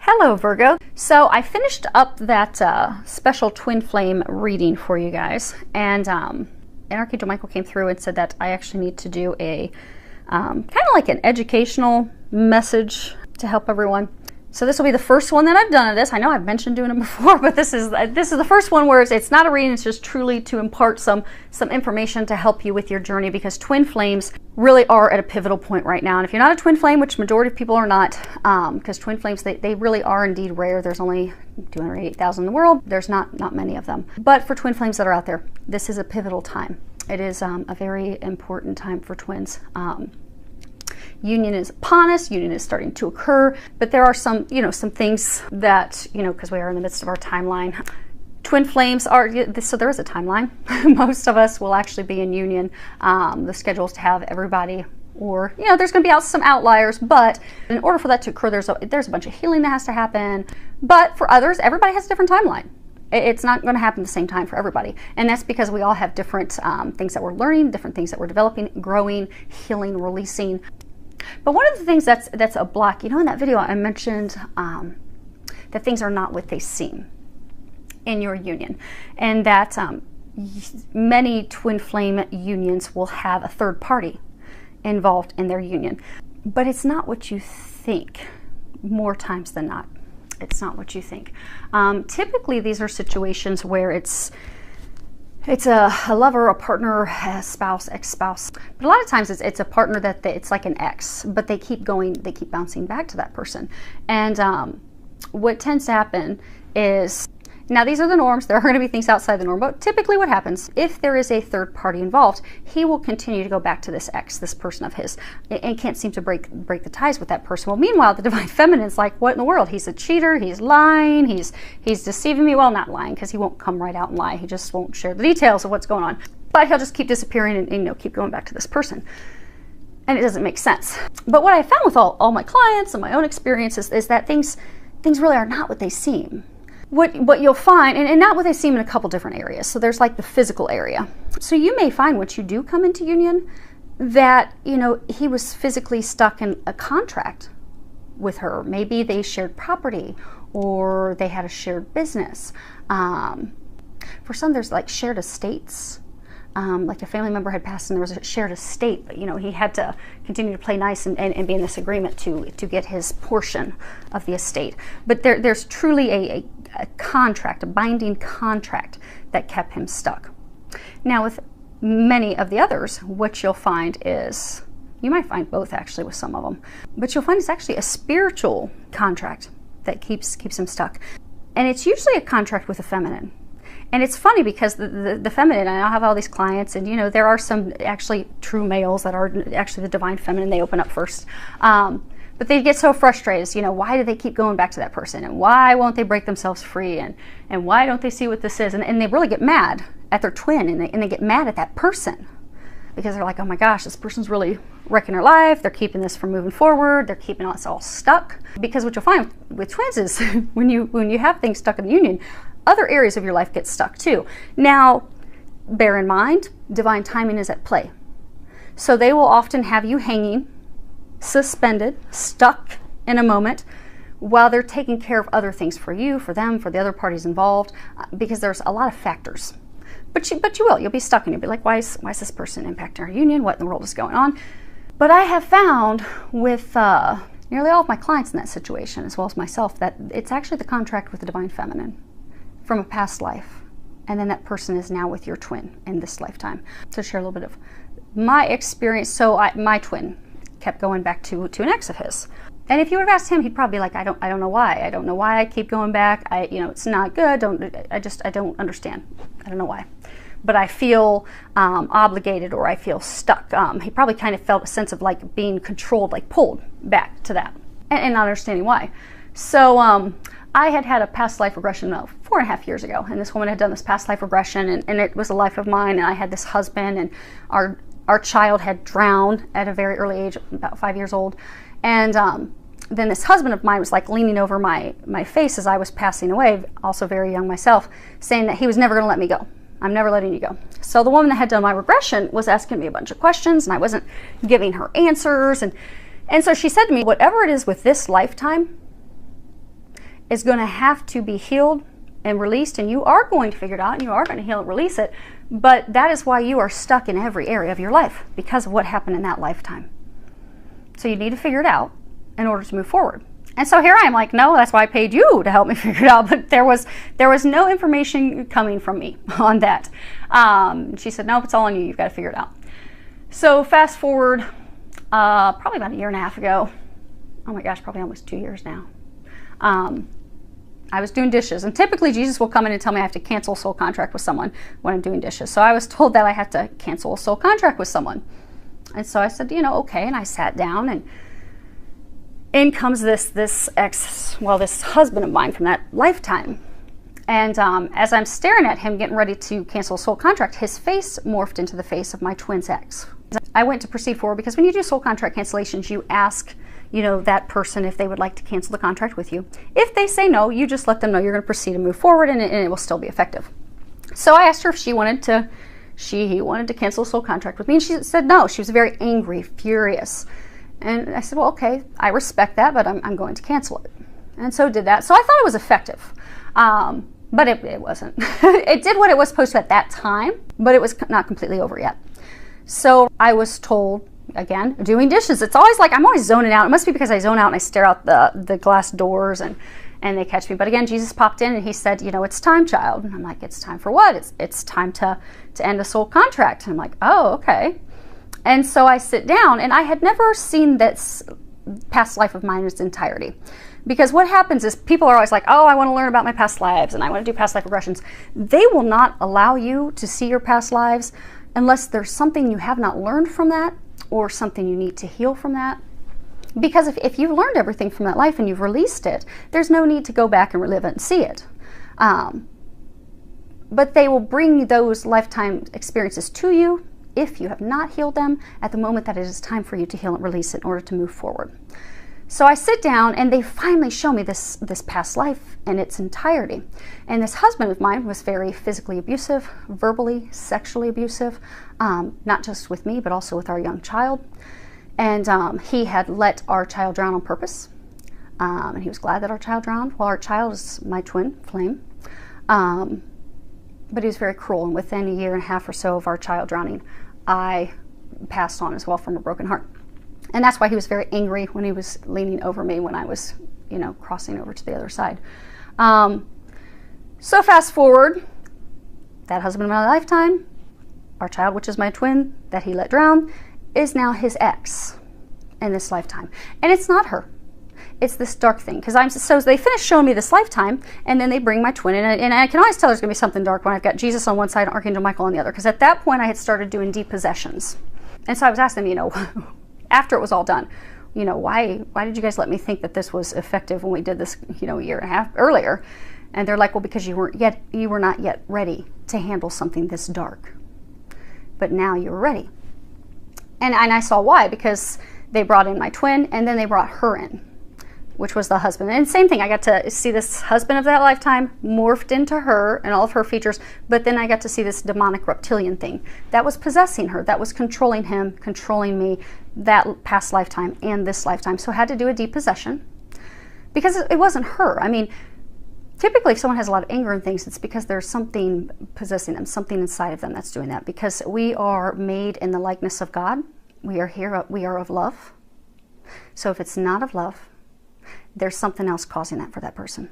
Hello Virgo. So I finished up that special twin flame reading for you guys, and Archangel Michael came through and said that I actually need to do a kind of like an educational message to help everyone. So this will be the first one that I've done of this. I know I've mentioned doing it before, but this is the first one where it's not a reading. It's just truly to impart some information to help you with your journey, because twin flames really are at a pivotal point right now. And if you're not a twin flame, which majority of people are not, because twin flames, they really are indeed rare. There's only 288,000 in the world. There's not many of them. But for twin flames that are out there, this is a pivotal time. It is a very important time for twins. Union is upon us, union is starting to occur, but there are some things that, because we are in the midst of our timeline. Twin flames are, so there is a timeline. Most of us will actually be in union. The schedule is to have everybody, or, there's going to be some outliers, but in order for that to occur, there's a bunch of healing that has to happen. But for others, everybody has a different timeline. It's not going to happen at the same time for everybody. And that's because we all have different things that we're learning, different things that we're developing, growing, healing, releasing. But one of the things that's a block, in that video I mentioned that things are not what they seem in your union, and that many twin flame unions will have a third party involved in their union. But it's not what you think, more times than not. It's not what you think. Typically these are situations where it's a lover, a partner, a spouse, ex-spouse. But a lot of times it's a partner that it's like an ex, but they keep bouncing back to that person. And what tends to happen is, now these are the norms, there are going to be things outside the norm, but typically what happens, if there is a third party involved, he will continue to go back to this ex, this person of his, and can't seem to break the ties with that person. Well, meanwhile, the divine feminine's like, what in the world? He's a cheater, he's lying, he's deceiving me. Well, not lying, because he won't come right out and lie. He just won't share the details of what's going on. But he'll just keep disappearing and keep going back to this person. And it doesn't make sense. But what I found with all my clients and my own experiences is that things really are not what they seem. What you'll find, and not what they seem in a couple different areas. So there's like the physical area. So you may find once you do come into union that, he was physically stuck in a contract with her. Maybe they shared property, or they had a shared business. For some, there's like shared estates. Like a family member had passed and there was a shared estate, but he had to continue to play nice and be in this agreement to get his portion of the estate. But there's truly a contract, a binding contract that kept him stuck. Now with many of the others, what you'll find is, you might find both actually with some of them, but you'll find it's actually a spiritual contract that keeps him stuck. And it's usually a contract with a feminine. And it's funny because the feminine, and I have all these clients, and there are some actually true males that are actually the divine feminine. They open up first. But they get so frustrated, why do they keep going back to that person? And why won't they break themselves free? And why don't they see what this is? And they really get mad at their twin, and they get mad at that person. Because they're like, oh my gosh, this person's really wrecking their life. They're keeping this from moving forward. They're keeping us all stuck. Because what you'll find with twins is when you have things stuck in the union, other areas of your life get stuck too. Now, bear in mind, divine timing is at play. So they will often have you hanging, suspended, stuck in a moment, while they're taking care of other things for you, for them, for the other parties involved, because there's a lot of factors. But you'll be stuck, and you'll be like, why is this person impacting our union? What in the world is going on? But I have found with nearly all of my clients in that situation, as well as myself, that it's actually the contract with the divine feminine from a past life, and then that person is now with your twin in this lifetime. To share a little bit of my experience, so my twin kept going back to an ex of his, and if you would have asked him, he'd probably be like, I don't know why. I don't know why I keep going back. It's not good. I don't understand. I don't know why, but I feel obligated, or I feel stuck. He probably kind of felt a sense of like being controlled, like pulled back to that, and not understanding why. So I had a past life regression 4.5 years ago, and this woman had done this past life regression, and it was a life of mine, and I had this husband, and our child had drowned at a very early age, about 5 years old, and then this husband of mine was like leaning over my face as I was passing away, also very young myself, saying that he was never going to let me go. I'm never letting you go. So the woman that had done my regression was asking me a bunch of questions, and I wasn't giving her answers, and so she said to me, whatever it is with this lifetime, is going to have to be healed and released, and you are going to figure it out, and you are going to heal and release it. But that is why you are stuck in every area of your life, because of what happened in that lifetime. So you need to figure it out in order to move forward. And so here I am like, no, that's why I paid you to help me figure it out. But there was no information coming from me on that. She said, no, it's all on you. You've got to figure it out. So fast forward, probably about a year and a half ago. Oh my gosh, probably almost 2 years now. I was doing dishes, and typically Jesus will come in and tell me I have to cancel a soul contract with someone when I'm doing dishes. So I was told that I had to cancel a soul contract with someone. And so I said, okay. And I sat down, and in comes this husband of mine from that lifetime. And as I'm staring at him, getting ready to cancel a soul contract, his face morphed into the face of my twin's ex. I went to proceed forward because when you do soul contract cancellations, you ask, that person if they would like to cancel the contract with you. If they say no, you just let them know you're going to proceed and move forward, and it will still be effective. So I asked her if he wanted to cancel a soul contract with me, and she said no. She was very angry, furious. And I said, well, okay, I respect that, but I'm going to cancel it. And so did that. So I thought it was effective. But it wasn't. It did what it was supposed to at that time, but it was not completely over yet. So I was told, again, doing dishes, it's always like I'm always zoning out. It must be because I zone out and I stare out the glass doors and they catch me. But again, Jesus popped in and he said, it's time, child. And I'm like, it's time for what? It's time to end a soul contract. And I'm like, oh, okay. And so I sit down, and I had never seen this past life of mine in its entirety. Because what happens is people are always like, oh, I want to learn about my past lives and I want to do past life regressions. They will not allow you to see your past lives unless there's something you have not learned from that or something you need to heal from that. Because if you've learned everything from that life and you've released it, there's no need to go back and relive it and see it. But they will bring those lifetime experiences to you if you have not healed them at the moment that it is time for you to heal and release it in order to move forward. So I sit down and they finally show me this past life in its entirety. And this husband of mine was very physically abusive, verbally, sexually abusive, not just with me, but also with our young child. And he had let our child drown on purpose. And he was glad that our child drowned. Well, our child is my twin flame. But he was very cruel. And within a year and a half or so of our child drowning, I passed on as well from a broken heart. And that's why he was very angry when he was leaning over me when I was, crossing over to the other side. So fast forward, that husband of my lifetime, our child, which is my twin, that he let drown, is now his ex in this lifetime. And it's not her. It's this dark thing. So they finish showing me this lifetime, and then they bring my twin in. And I can always tell there's going to be something dark when I've got Jesus on one side and Archangel Michael on the other. Because at that point, I had started doing depossessions. And so I was asking them, after it was all done, why did you guys let me think that this was effective when we did this, a year and a half earlier? And they're like, well, because you were not yet ready to handle something this dark. But now you're ready. And I saw why, because they brought in my twin, and then they brought her in, which was the husband. And same thing, I got to see this husband of that lifetime morphed into her and all of her features, but then I got to see this demonic reptilian thing that was possessing her, that was controlling him, controlling me, that past lifetime and this lifetime. So I had to do a depossession because it wasn't her. I mean, typically if someone has a lot of anger and things, it's because there's something possessing them, something inside of them that's doing that, because we are made in the likeness of God. We are of love. So if it's not of love, there's something else causing that for that person.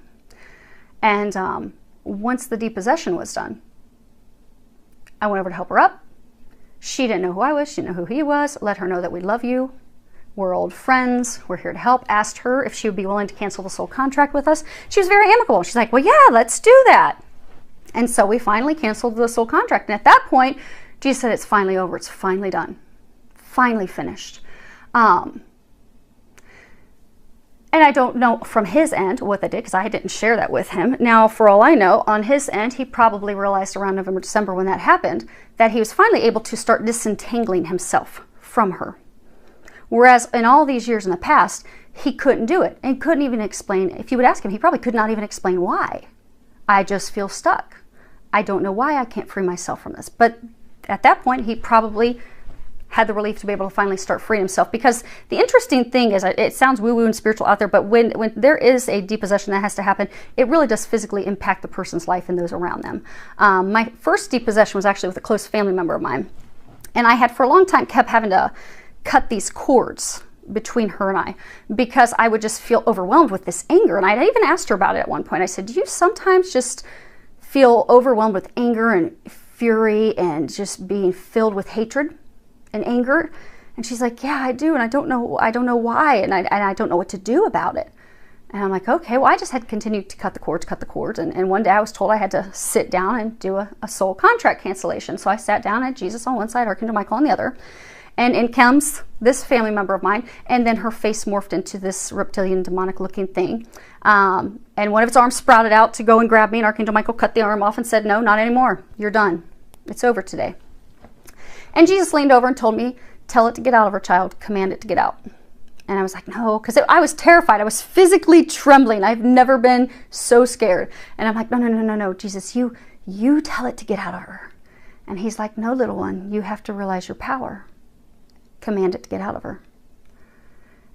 And once the depossession was done, I went over to help her up. She didn't know who I was. She didn't know who he was. Let her know that we love you. We're old friends. We're here to help. Asked her if she would be willing to cancel the soul contract with us. She was very amicable. She's like, well, yeah, let's do that. And so we finally canceled the soul contract. And at that point, Jesus said, it's finally over. It's finally done. Finally finished. And I don't know from his end what they did, because I didn't share that with him. Now, for all I know, on his end, he probably realized around November, December when that happened, that he was finally able to start disentangling himself from her. Whereas in all these years in the past, he couldn't do it and couldn't even explain. If you would ask him, he probably could not even explain why. I just feel stuck. I don't know why I can't free myself from this. But at that point, he probably had the relief to be able to finally start freeing himself. Because the interesting thing is, it sounds woo-woo and spiritual out there, but when there is a depossession that has to happen, it really does physically impact the person's life and those around them. My first depossession was actually with a close family member of mine. And I had for a long time kept having to cut these cords between her and I, because I would just feel overwhelmed with this anger. And I even asked her about it at one point. I said, do you sometimes just feel overwhelmed with anger and fury and just being filled with hatred and anger? And she's like, yeah, I do. And I don't know why. And I don't know what to do about it. And I'm like, okay, well, I just had to continue to cut the cords. And one day I was told I had to sit down and do a soul contract cancellation. So I sat down, at Jesus on one side, Archangel Michael on the other. And in comes this family member of mine, and then her face morphed into this reptilian, demonic-looking thing. And one of its arms sprouted out to go and grab me, and Archangel Michael cut the arm off and said, no, not anymore. You're done. It's over today. And Jesus leaned over and told me, tell it to get out of her, child. Command it to get out. And I was like, no, because I was terrified. I was physically trembling. I've never been so scared. And I'm like, no, Jesus, you tell it to get out of her. And he's like, no, little one, you have to realize your power. Command it to get out of her.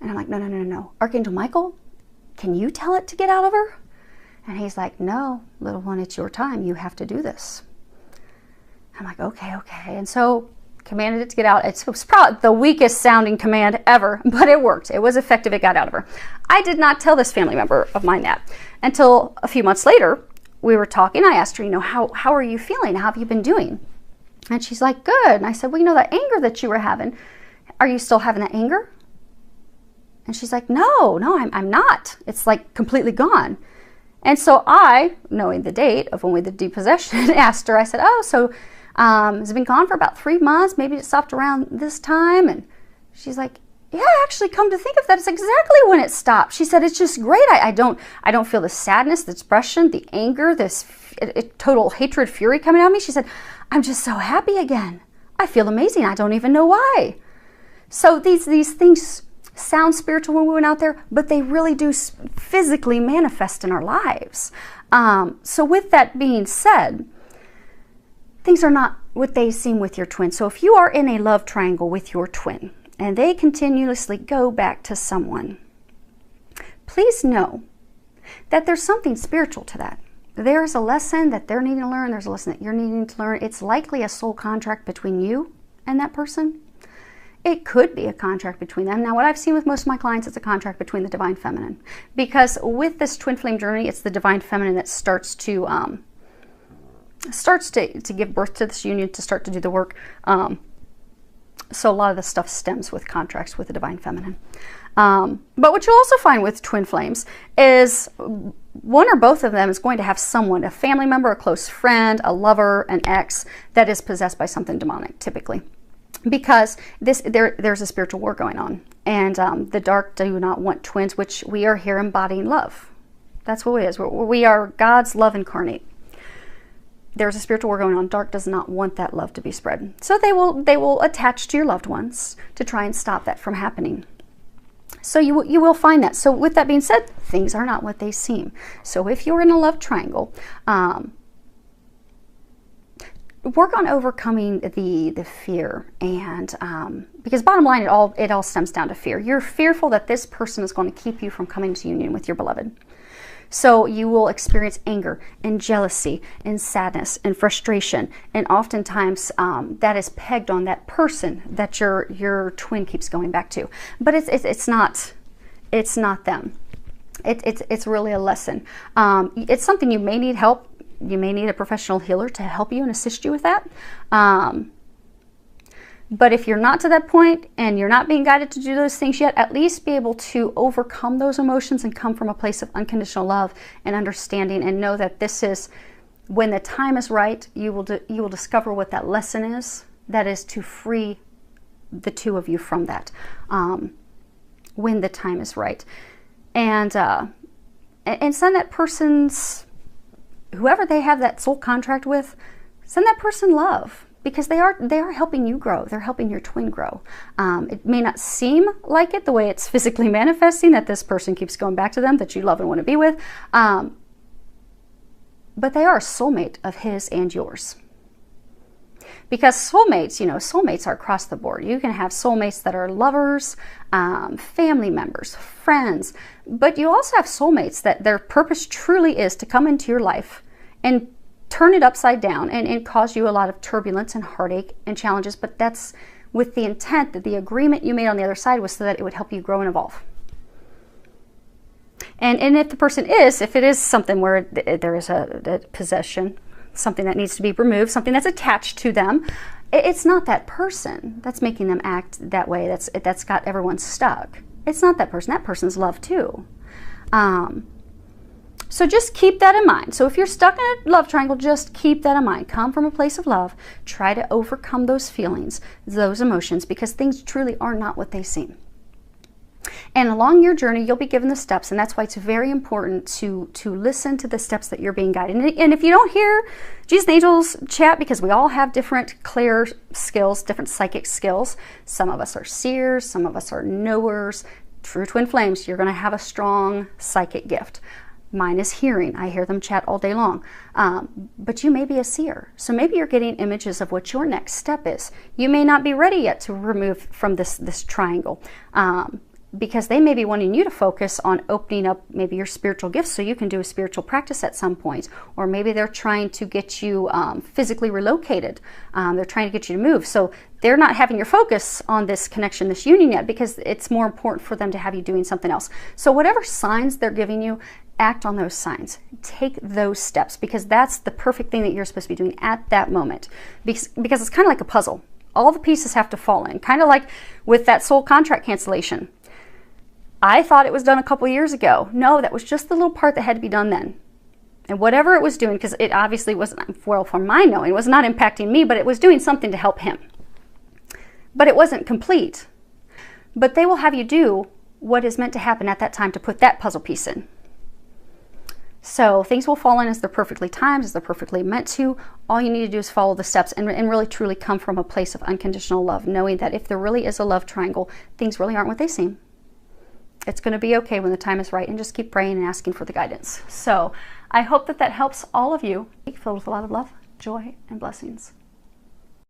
And I'm like, no. Archangel Michael, can you tell it to get out of her? And he's like, no, little one, it's your time. You have to do this. I'm like, okay. And so commanded it to get out. It was probably the weakest sounding command ever, but it worked. It was effective. It got out of her. I did not tell this family member of mine that until a few months later. We were talking. I asked her, how are you feeling? How have you been doing? And she's like, good. And I said, well, that anger that you were having, are you still having that anger? And she's like, no, I'm not. It's like completely gone. And so I, knowing the date of when we did depossession, asked her, I said, oh, so has it been gone for about 3 months? Maybe it stopped around this time. And she's like, yeah, actually, come to think of that, it's exactly when it stopped. She said, it's just great. I don't feel the sadness, the depression, the anger, this total hatred, fury coming out of me. She said, I'm just so happy again. I feel amazing. I don't even know why. So these things sound spiritual when we went out there, but they really do physically manifest in our lives. So with that being said, things are not what they seem with your twin. So if you are in a love triangle with your twin and they continuously go back to someone, please know that there's something spiritual to that. There's a lesson that they're needing to learn. There's a lesson that you're needing to learn. It's likely a soul contract between you and that person. It could be a contract between them. Now, what I've seen with most of my clients, it's a contract between the Divine Feminine. Because with this twin flame journey, it's the Divine Feminine that starts to give birth to this union, to start to do the work. So a lot of this stuff stems with contracts with the Divine Feminine. But what you'll also find with twin flames is one or both of them is going to have someone, a family member, a close friend, a lover, an ex, that is possessed by something demonic, typically. Because there's a spiritual war going on. And the dark do not want twins, which we are here embodying love. That's what it is. We are God's love incarnate. There's a spiritual war going on. Dark does not want that love to be spread. So they will attach to your loved ones to try and stop that from happening. So you will find that. So with that being said, things are not what they seem. So if you're in a love triangle, work on overcoming the fear, and because bottom line, it all stems down to fear. You're fearful that this person is going to keep you from coming to union with your beloved. So you will experience anger and jealousy and sadness and frustration, and oftentimes that is pegged on that person that your twin keeps going back to. But it's not them. It's really a lesson. It's something you may need help. You may need a professional healer to help you and assist you with that. But if you're not to that point and you're not being guided to do those things yet, at least be able to overcome those emotions and come from a place of unconditional love and understanding, and know that this is, when the time is right, you will discover what that lesson is. That is to free the two of you from that when the time is right. And send that person's, whoever they have that soul contract with, send that person love, because they are helping you grow. They're helping your twin grow. It may not seem like it the way it's physically manifesting, that this person keeps going back to them, that you love and want to be with, but they are a soulmate of his and yours. Because soulmates, you know, soulmates are across the board. You can have soulmates that are lovers, family members, friends, but you also have soulmates that their purpose truly is to come into your life and turn it upside down and cause you a lot of turbulence and heartache and challenges, but that's with the intent that the agreement you made on the other side was so that it would help you grow and evolve. And if the person is, if it is something where there is a possession, something that needs to be removed, something that's attached to them, it's not that person that's making them act that way, that's got everyone stuck. It's not that person. That person's love too. So just keep that in mind. So if you're stuck in a love triangle, just keep that in mind. Come from a place of love. Try to overcome those feelings, those emotions, because things truly are not what they seem. And along your journey, you'll be given the steps, and that's why it's very important to listen to the steps that you're being guided. And if you don't hear Jesus and Angels chat, because we all have different clair skills, different psychic skills. Some of us are seers, some of us are knowers. True twin flames, you're going to have a strong psychic gift. Mine is hearing. I hear them chat all day long. But you may be a seer. So maybe you're getting images of what your next step is. You may not be ready yet to remove from this triangle. Because they may be wanting you to focus on opening up maybe your spiritual gifts so you can do a spiritual practice at some point. Or maybe they're trying to get you physically relocated. They're trying to get you to move. So they're not having your focus on this connection, this union yet, because it's more important for them to have you doing something else. So whatever signs they're giving you, act on those signs. Take those steps, because that's the perfect thing that you're supposed to be doing at that moment. Because it's kind of like a puzzle. All the pieces have to fall in. Kind of like with that soul contract cancellation. I thought it was done a couple years ago. No, that was just the little part that had to be done then. And whatever it was doing, because it obviously wasn't, well, from my knowing, it was not impacting me, but it was doing something to help him. But it wasn't complete. But they will have you do what is meant to happen at that time to put that puzzle piece in. So things will fall in as they're perfectly timed, as they're perfectly meant to. All you need to do is follow the steps and really truly come from a place of unconditional love, knowing that if there really is a love triangle, things really aren't what they seem. It's going to be okay when the time is right, and just keep praying and asking for the guidance. So I hope that helps all of you. Filled with a lot of love, joy, and blessings.